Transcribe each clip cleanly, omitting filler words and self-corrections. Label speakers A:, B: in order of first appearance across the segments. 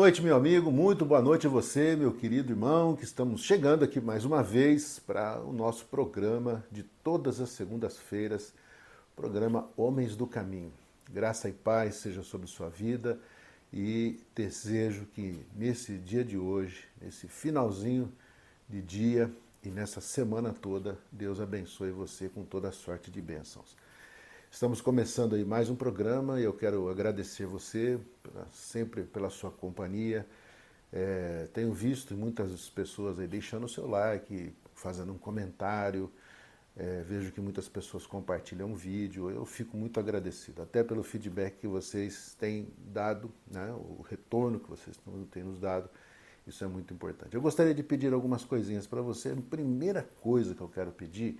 A: noite, meu amigo, muito boa noite a você, meu querido irmão, que estamos chegando aqui mais uma vez para o nosso programa de todas as segundas-feiras, programa Homens do Caminho. Graça e paz seja sobre sua vida e desejo que nesse dia de hoje, nesse finalzinho de dia e nessa semana toda, Deus abençoe você com toda a sorte de bênçãos. Estamos começando aí mais um programa e eu quero agradecer você sempre pela sua companhia. Tenho visto muitas pessoas aí deixando o seu like, fazendo um comentário. Vejo que muitas pessoas compartilham o vídeo. Eu fico muito agradecido, até pelo feedback que vocês têm dado, né? O retorno que vocês têm nos dado. Isso é muito importante. Eu gostaria de pedir algumas coisinhas para você. A primeira coisa que eu quero pedir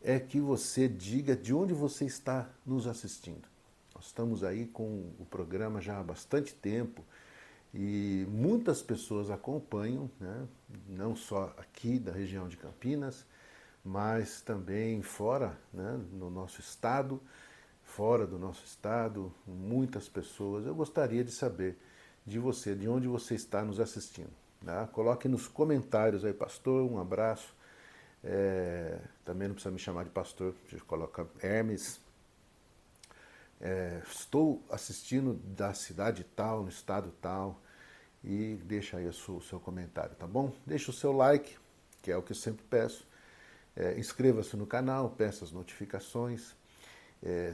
A: é que você diga de onde você está nos assistindo. Nós estamos aí com o programa já há bastante tempo e muitas pessoas acompanham, né? Não só aqui da região de Campinas, mas também fora, né? No nosso estado, fora do nosso estado, muitas pessoas. Eu gostaria de saber de você, de onde você está nos assistindo. Tá? Coloque nos comentários aí, pastor, um abraço. Também não precisa me chamar de pastor, você coloca Hermes. Estou assistindo da cidade tal, no estado tal, e deixa aí o seu comentário, tá bom? Deixa o seu like, que é o que eu sempre peço. Inscreva-se no canal, peça as notificações.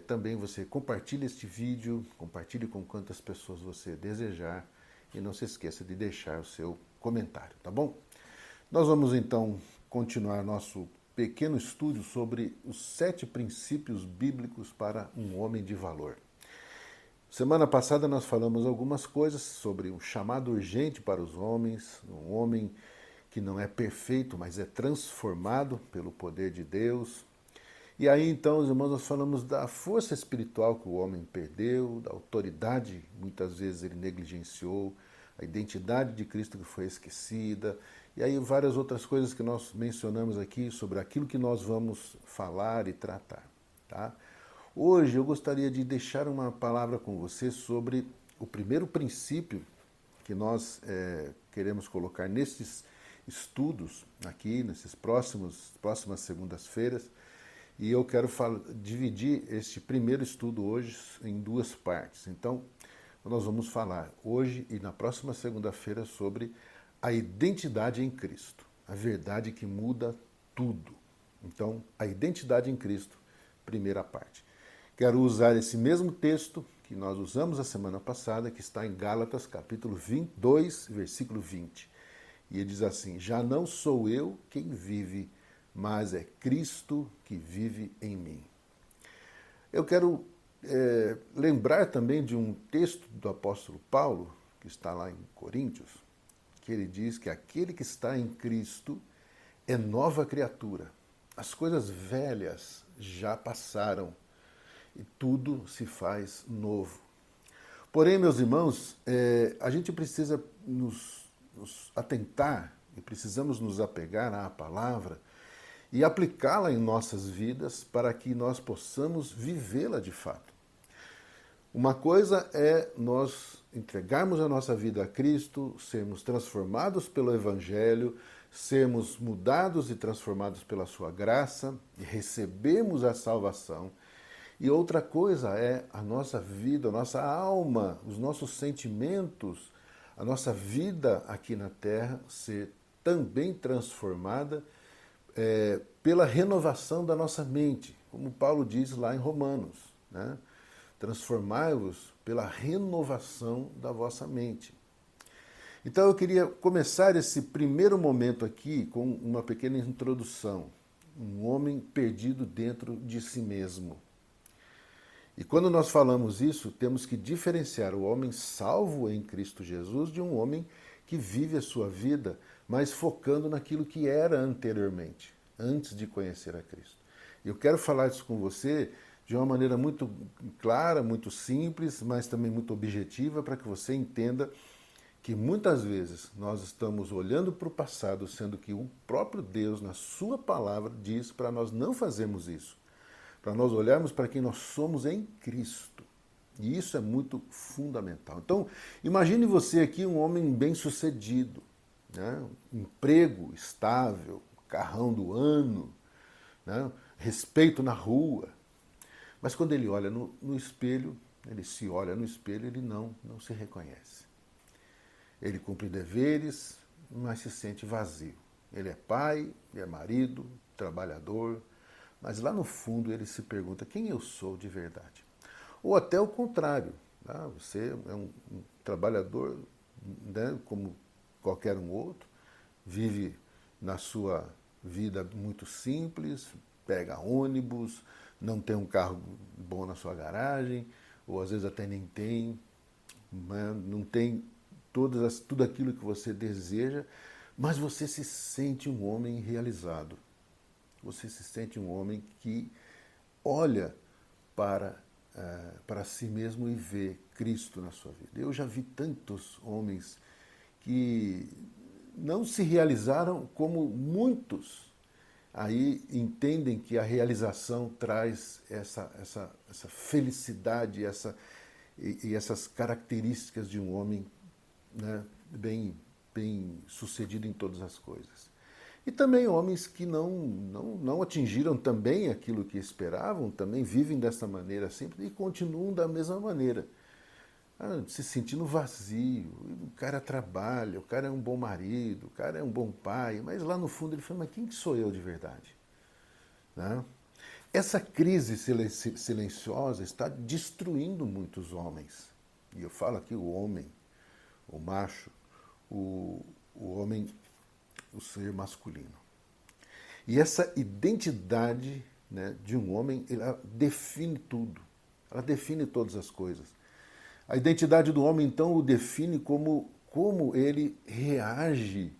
A: Também você compartilhe este vídeo, compartilhe com quantas pessoas você desejar e não se esqueça de deixar o seu comentário, tá bom? Nós vamos então continuar nosso pequeno estudo sobre os 7 princípios bíblicos para um homem de valor. Semana passada nós falamos algumas coisas sobre um chamado urgente para os homens, um homem que não é perfeito, mas é transformado pelo poder de Deus. E aí então, os irmãos, nós falamos da força espiritual que o homem perdeu, da autoridade, muitas vezes ele negligenciou, a identidade de Cristo que foi esquecida, e aí várias outras coisas que nós mencionamos aqui sobre aquilo que nós vamos falar e tratar. Tá? Hoje eu gostaria de deixar uma palavra com você sobre o primeiro princípio que nós queremos colocar nesses estudos aqui, nesses próximas segundas-feiras, e eu quero dividir este primeiro estudo hoje em 2 partes. Então, nós vamos falar hoje e na próxima segunda-feira sobre a identidade em Cristo, a verdade que muda tudo. Então, a identidade em Cristo, primeira parte. Quero usar esse mesmo texto que nós usamos a semana passada, que está em Gálatas, capítulo 22, versículo 20. E ele diz assim: já não sou eu quem vive, mas é Cristo que vive em mim. Eu quero lembrar também de um texto do apóstolo Paulo, que está lá em Coríntios, que ele diz que aquele que está em Cristo é nova criatura. As coisas velhas já passaram e tudo se faz novo. Porém, meus irmãos, a gente precisa nos atentar e precisamos nos apegar à palavra e aplicá-la em nossas vidas para que nós possamos vivê-la de fato. Uma coisa é nós entregarmos a nossa vida a Cristo, sermos transformados pelo Evangelho, sermos mudados e transformados pela sua graça e recebermos a salvação. E outra coisa é a nossa vida, a nossa alma, os nossos sentimentos, a nossa vida aqui na terra ser também transformada pela renovação da nossa mente, como Paulo diz lá em Romanos, né? Transformai-vos pela renovação da vossa mente. Então eu queria começar esse primeiro momento aqui com uma pequena introdução. Um homem perdido dentro de si mesmo. E quando nós falamos isso, temos que diferenciar o homem salvo em Cristo Jesus de um homem que vive a sua vida, mas focando naquilo que era anteriormente, antes de conhecer a Cristo. Eu quero falar isso com você de uma maneira muito clara, muito simples, mas também muito objetiva, para que você entenda que muitas vezes nós estamos olhando para o passado, sendo que o próprio Deus, na sua palavra, diz para nós não fazermos isso. Para nós olharmos para quem nós somos em Cristo. E isso é muito fundamental. Então, imagine você aqui um homem bem-sucedido, né? Emprego estável, carrão do ano, né? Respeito na rua. Mas quando ele olha no espelho, ele se olha no espelho, ele não se reconhece. Ele cumpre deveres, mas se sente vazio. Ele é pai, ele é marido, trabalhador, mas lá no fundo ele se pergunta quem eu sou de verdade. Ou até o contrário, tá? Você é um trabalhador, né, como qualquer um outro, vive na sua vida muito simples, pega ônibus, não tem um carro bom na sua garagem, ou às vezes até nem tem, né, não tem tudo aquilo que você deseja, mas você se sente um homem realizado. Você se sente um homem que olha para si mesmo e vê Cristo na sua vida. Eu já vi tantos homens que não se realizaram como muitos aí entendem que a realização traz essa felicidade e essas características de um homem, né, bem sucedido em todas as coisas. E também homens que não atingiram também aquilo que esperavam, também vivem dessa maneira sempre e continuam da mesma maneira. Se sentindo vazio, o cara trabalha, o cara é um bom marido, o cara é um bom pai, mas lá no fundo ele fala, mas quem que sou eu de verdade? Né? Essa crise silenciosa está destruindo muitos homens. E eu falo aqui o homem, o macho, o homem, o ser masculino. E essa identidade, né, de um homem, ela define tudo. Ela define todas as coisas. A identidade do homem, então, o define como ele reage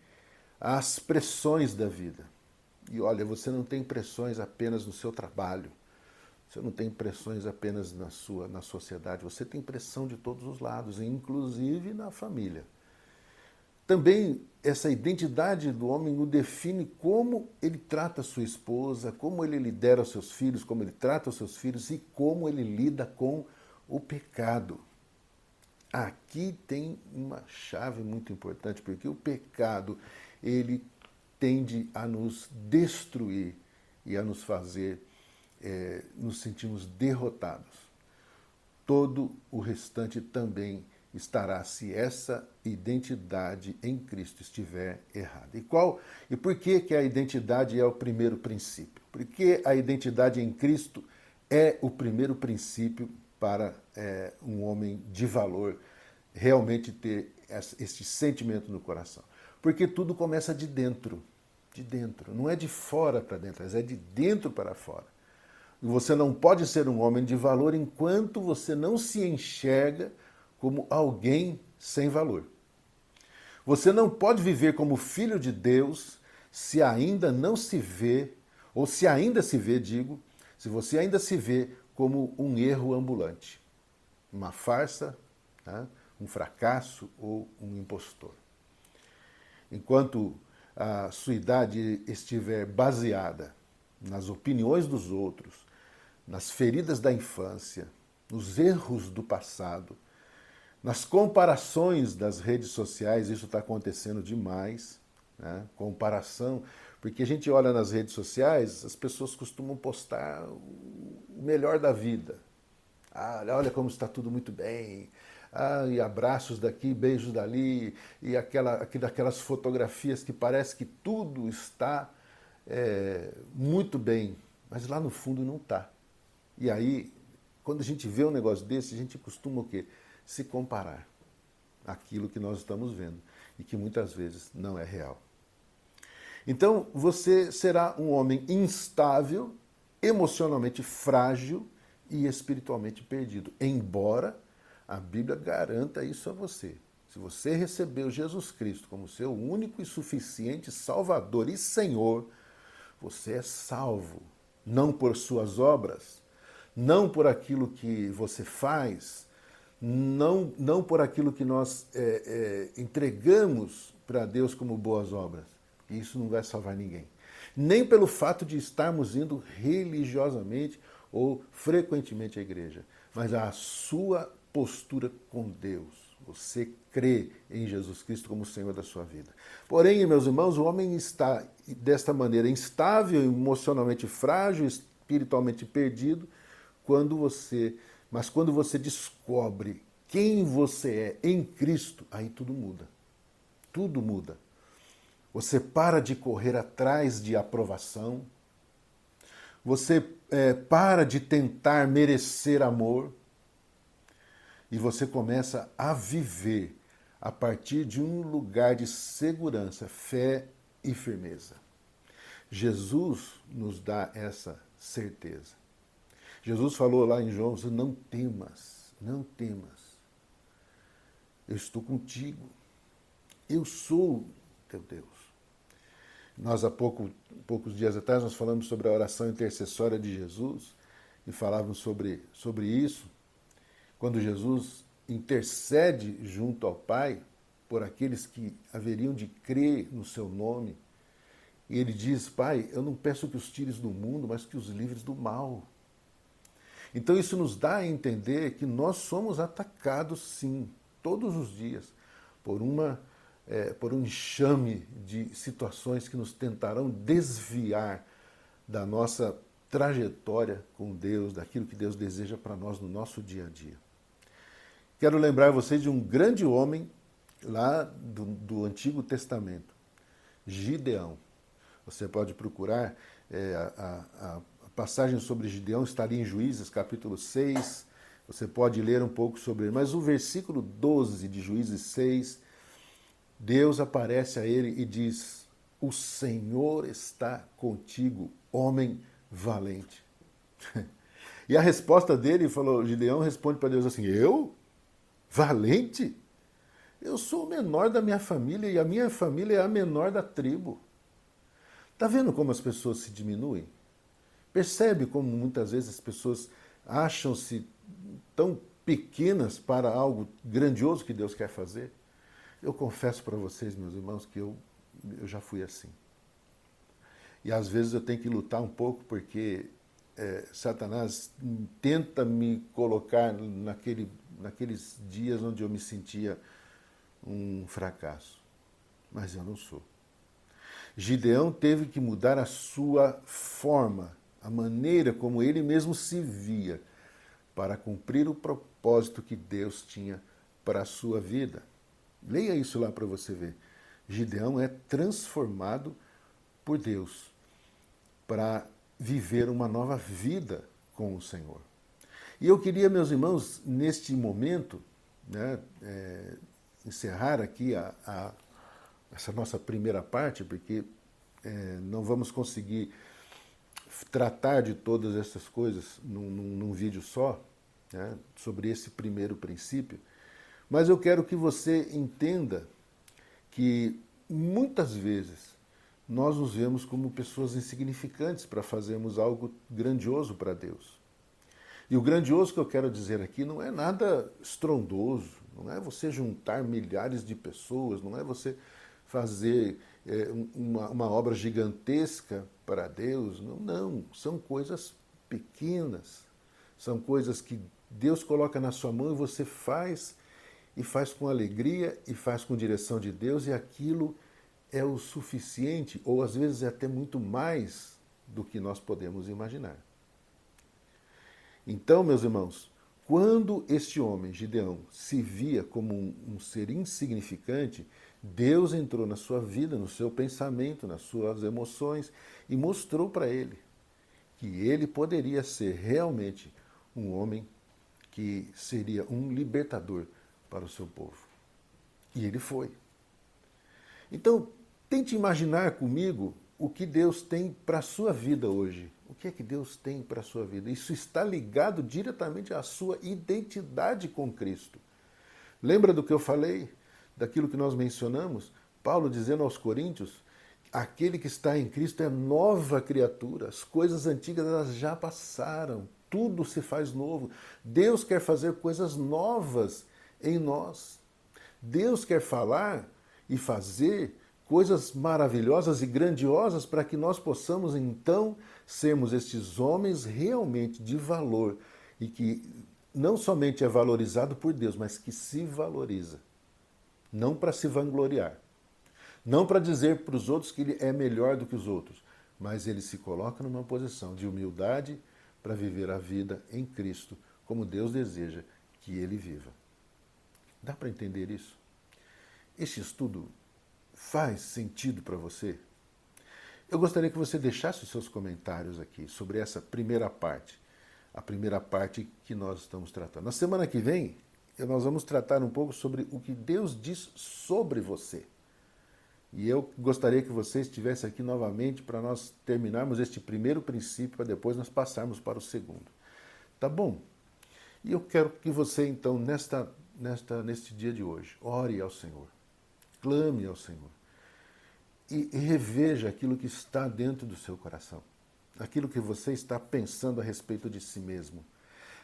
A: às pressões da vida. E olha, você não tem pressões apenas no seu trabalho, você não tem pressões apenas na sociedade, você tem pressão de todos os lados, inclusive na família. Também essa identidade do homem o define como ele trata a sua esposa, como ele lidera os seus filhos, como ele trata os seus filhos e como ele lida com o pecado. Aqui tem uma chave muito importante, porque o pecado, ele tende a nos destruir e a nos fazer nos sentirmos derrotados. Todo o restante também estará se essa identidade em Cristo estiver errada. E por que a identidade é o primeiro princípio? Porque a identidade em Cristo é o primeiro princípio para um homem de valor realmente ter esse sentimento no coração. Porque tudo começa de dentro. De dentro. Não é de fora para dentro, mas é de dentro para fora. E você não pode ser um homem de valor enquanto você não se enxerga como alguém sem valor. Você não pode viver como filho de Deus se ainda não se vê, ou se ainda se vê, digo, se você ainda se vê como um erro ambulante, uma farsa, né, um fracasso ou um impostor. Enquanto a sua idade estiver baseada nas opiniões dos outros, nas feridas da infância, nos erros do passado, nas comparações das redes sociais, isso está acontecendo demais, né? Comparação, porque a gente olha nas redes sociais, as pessoas costumam postar o melhor da vida. Olha como está tudo muito bem, e abraços daqui, beijos dali, e aquelas fotografias que parece que tudo está muito bem, mas lá no fundo não está. E aí, quando a gente vê um negócio desse, a gente costuma o quê? Se comparar àquilo que nós estamos vendo e que muitas vezes não é real. Então, você será um homem instável, emocionalmente frágil e espiritualmente perdido, embora a Bíblia garanta isso a você. Se você recebeu Jesus Cristo como seu único e suficiente Salvador e Senhor, você é salvo, não por suas obras, não por aquilo que você faz, não por aquilo que nós entregamos para Deus como boas obras. Isso não vai salvar ninguém. Nem pelo fato de estarmos indo religiosamente ou frequentemente à igreja, mas a sua postura com Deus. Você crê em Jesus Cristo como Senhor da sua vida. Porém, meus irmãos, o homem está desta maneira instável, emocionalmente frágil, espiritualmente perdido, mas quando você descobre quem você é em Cristo, aí tudo muda. Tudo muda. Você para de correr atrás de aprovação, você para de tentar merecer amor, e você começa a viver a partir de um lugar de segurança, fé e firmeza. Jesus nos dá essa certeza. Jesus falou lá em João: não temas, não temas. Eu estou contigo. Eu sou teu Deus. Nós, há poucos dias atrás, nós falamos sobre a oração intercessória de Jesus e falávamos sobre isso. Quando Jesus intercede junto ao Pai por aqueles que haveriam de crer no seu nome, e ele diz: Pai, eu não peço que os tires do mundo, mas que os livres do mal. Então isso nos dá a entender que nós somos atacados, sim, todos os dias, por um enxame de situações que nos tentarão desviar da nossa trajetória com Deus, daquilo que Deus deseja para nós no nosso dia a dia. Quero lembrar vocês de um grande homem lá do Antigo Testamento, Gideão. Você pode procurar, a passagem sobre Gideão estaria em Juízes, capítulo 6, você pode ler um pouco sobre ele. Mas o versículo 12 de Juízes 6, Deus aparece a ele e diz: o Senhor está contigo, homem valente. E a resposta dele, Gideão responde para Deus assim: eu? Valente? Eu sou o menor da minha família e a minha família é a menor da tribo. Está vendo como as pessoas se diminuem? Percebe como muitas vezes as pessoas acham-se tão pequenas para algo grandioso que Deus quer fazer? Eu confesso para vocês, meus irmãos, que eu já fui assim. E às vezes eu tenho que lutar um pouco porque Satanás tenta me colocar naqueles dias onde eu me sentia um fracasso. Mas eu não sou. Gideão teve que mudar a sua forma, a maneira como ele mesmo se via, para cumprir o propósito que Deus tinha para a sua vida. Leia isso lá para você ver. Gideão é transformado por Deus para viver uma nova vida com o Senhor. E eu queria, meus irmãos, neste momento, né, encerrar aqui essa nossa primeira parte, porque não vamos conseguir tratar de todas essas coisas num vídeo só, né, sobre esse primeiro princípio, mas eu quero que você entenda que muitas vezes nós nos vemos como pessoas insignificantes para fazermos algo grandioso para Deus. E o grandioso que eu quero dizer aqui não é nada estrondoso, não é você juntar milhares de pessoas, não é você fazer uma obra gigantesca para Deus, não, são coisas pequenas, são coisas que Deus coloca na sua mão e você faz, e faz com alegria, e faz com direção de Deus, e aquilo é o suficiente, ou às vezes é até muito mais do que nós podemos imaginar. Então, meus irmãos, quando este homem, Gideão, se via como um ser insignificante, Deus entrou na sua vida, no seu pensamento, nas suas emoções e mostrou para ele que ele poderia ser realmente um homem que seria um libertador para o seu povo. E ele foi. Então, tente imaginar comigo o que Deus tem para a sua vida hoje. O que é que Deus tem para a sua vida? Isso está ligado diretamente à sua identidade com Cristo. Lembra do que eu falei? Daquilo que nós mencionamos? Paulo dizendo aos Coríntios: aquele que está em Cristo é nova criatura. As coisas antigas elas já passaram. Tudo se faz novo. Deus quer fazer coisas novas em nós. Deus quer falar e fazer coisas maravilhosas e grandiosas para que nós possamos então sermos estes homens realmente de valor e que não somente é valorizado por Deus, mas que se valoriza. Não para se vangloriar, não para dizer para os outros que ele é melhor do que os outros, mas ele se coloca numa posição de humildade para viver a vida em Cristo, como Deus deseja que ele viva. Dá para entender isso? Este estudo faz sentido para você? Eu gostaria que você deixasse os seus comentários aqui sobre essa primeira parte, a primeira parte que nós estamos tratando. Na semana que vem, nós vamos tratar um pouco sobre o que Deus diz sobre você. E eu gostaria que você estivesse aqui novamente para nós terminarmos este primeiro princípio, para depois nós passarmos para o segundo. Tá bom? E eu quero que você, então, neste dia de hoje, ore ao Senhor, clame ao Senhor e reveja aquilo que está dentro do seu coração, aquilo que você está pensando a respeito de si mesmo,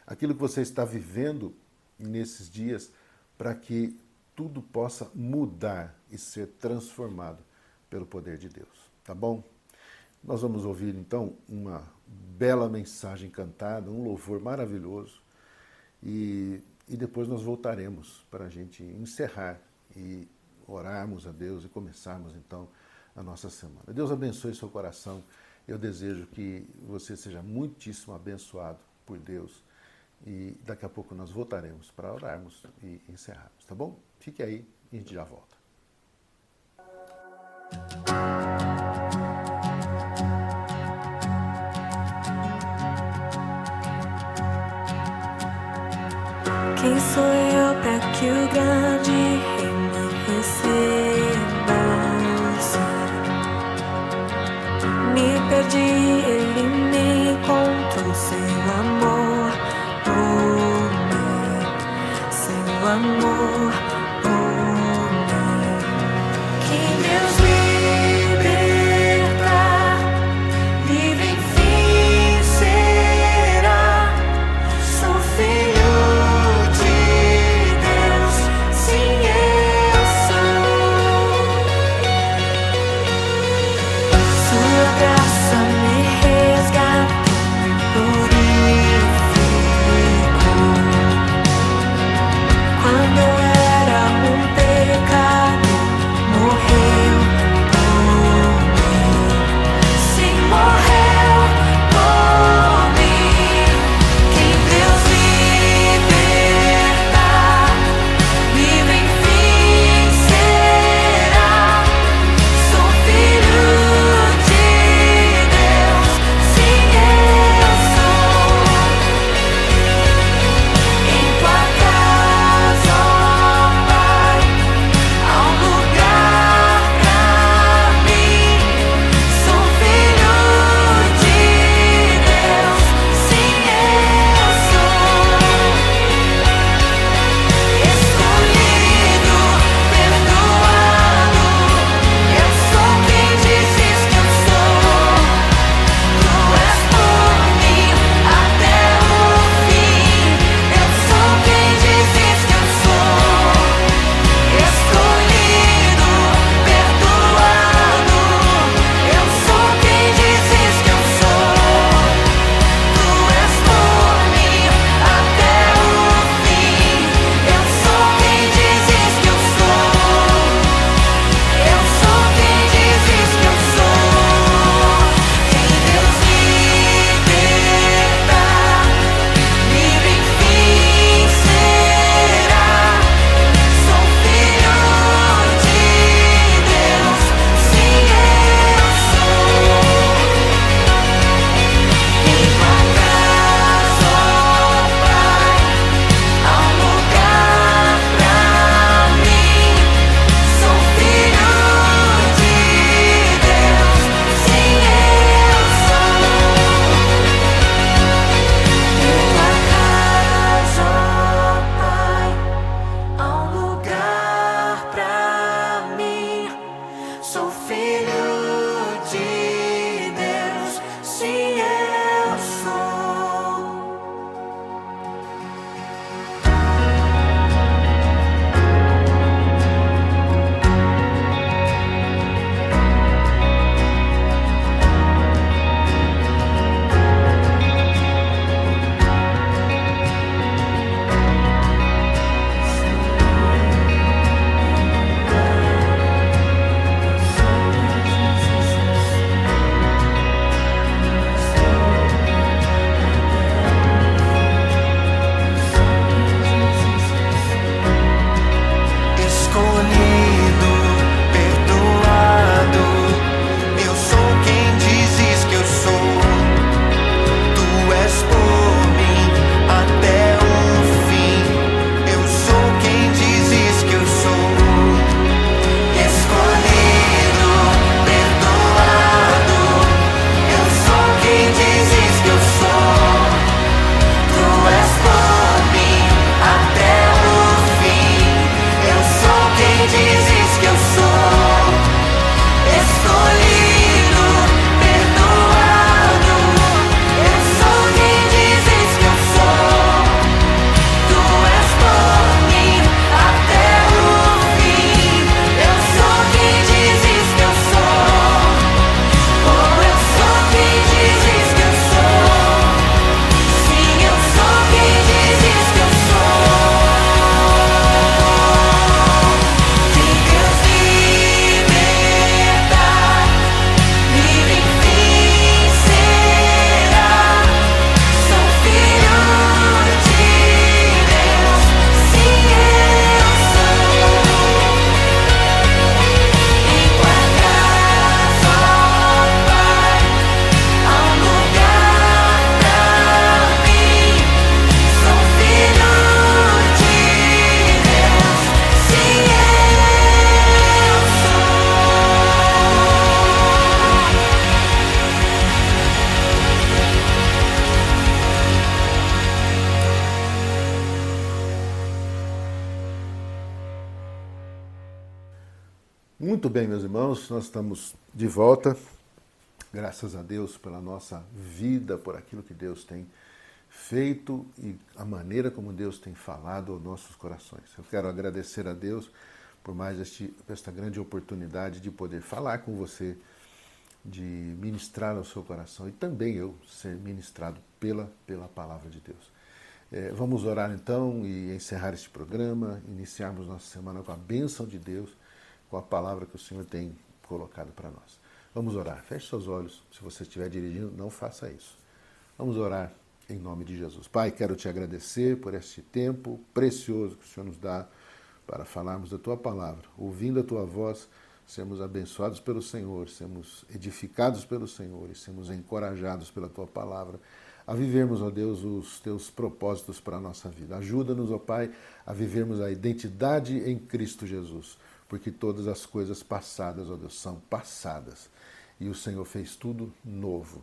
A: aquilo que você está vivendo nesses dias para que tudo possa mudar e ser transformado pelo poder de Deus. Tá bom? Nós vamos ouvir então uma bela mensagem cantada, um louvor maravilhoso e depois nós voltaremos para a gente encerrar e orarmos a Deus e começarmos então a nossa semana. Deus abençoe seu coração. Eu desejo que você seja muitíssimo abençoado por Deus. E daqui a pouco nós voltaremos para orarmos e encerrarmos, tá bom? Fique aí e a gente já volta.
B: Quem sou eu para que o grande rei me receba? Me perdi, ele me encontrou, seu amor por mim, seu amor por mim. Que Deus libertar, livre enfim será. Sou filho de Deus, sim,
A: Muito bem, meus irmãos, nós estamos de volta. Graças a Deus pela nossa vida, por aquilo que Deus tem feito e a maneira como Deus tem falado aos nossos corações. Eu quero agradecer a Deus por mais esta grande oportunidade de poder falar com você, de ministrar ao seu coração e também eu ser ministrado pela palavra de Deus. Vamos orar então e encerrar este programa, iniciarmos nossa semana com a bênção de Deus, com a palavra que o Senhor tem colocado para nós. Vamos orar. Feche seus olhos. Se você estiver dirigindo, não faça isso. Vamos orar em nome de Jesus. Pai, quero te agradecer por este tempo precioso que o Senhor nos dá para falarmos da tua palavra. Ouvindo a tua voz, sermos abençoados pelo Senhor, sermos edificados pelo Senhor e sermos encorajados pela tua palavra a vivermos, ó Deus, os teus propósitos para a nossa vida. Ajuda-nos, ó Pai, a vivermos a identidade em Cristo Jesus, porque todas as coisas passadas, ó Deus, são passadas. E o Senhor fez tudo novo.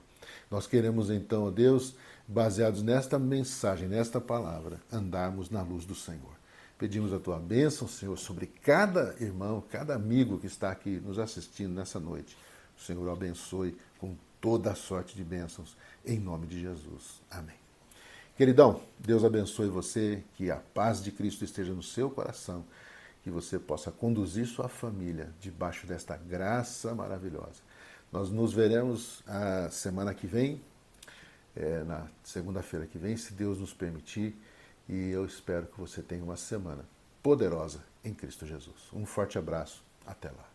A: Nós queremos então, ó Deus, baseados nesta mensagem, nesta palavra, andarmos na luz do Senhor. Pedimos a tua bênção, Senhor, sobre cada irmão, cada amigo que está aqui nos assistindo nessa noite. O Senhor o abençoe com toda a sorte de bênçãos, em nome de Jesus. Amém. Queridão, Deus abençoe você, que a paz de Cristo esteja no seu coração, que você possa conduzir sua família debaixo desta graça maravilhosa. Nós nos veremos a semana que vem, na segunda-feira que vem, se Deus nos permitir, e eu espero que você tenha uma semana poderosa em Cristo Jesus. Um forte abraço, até lá.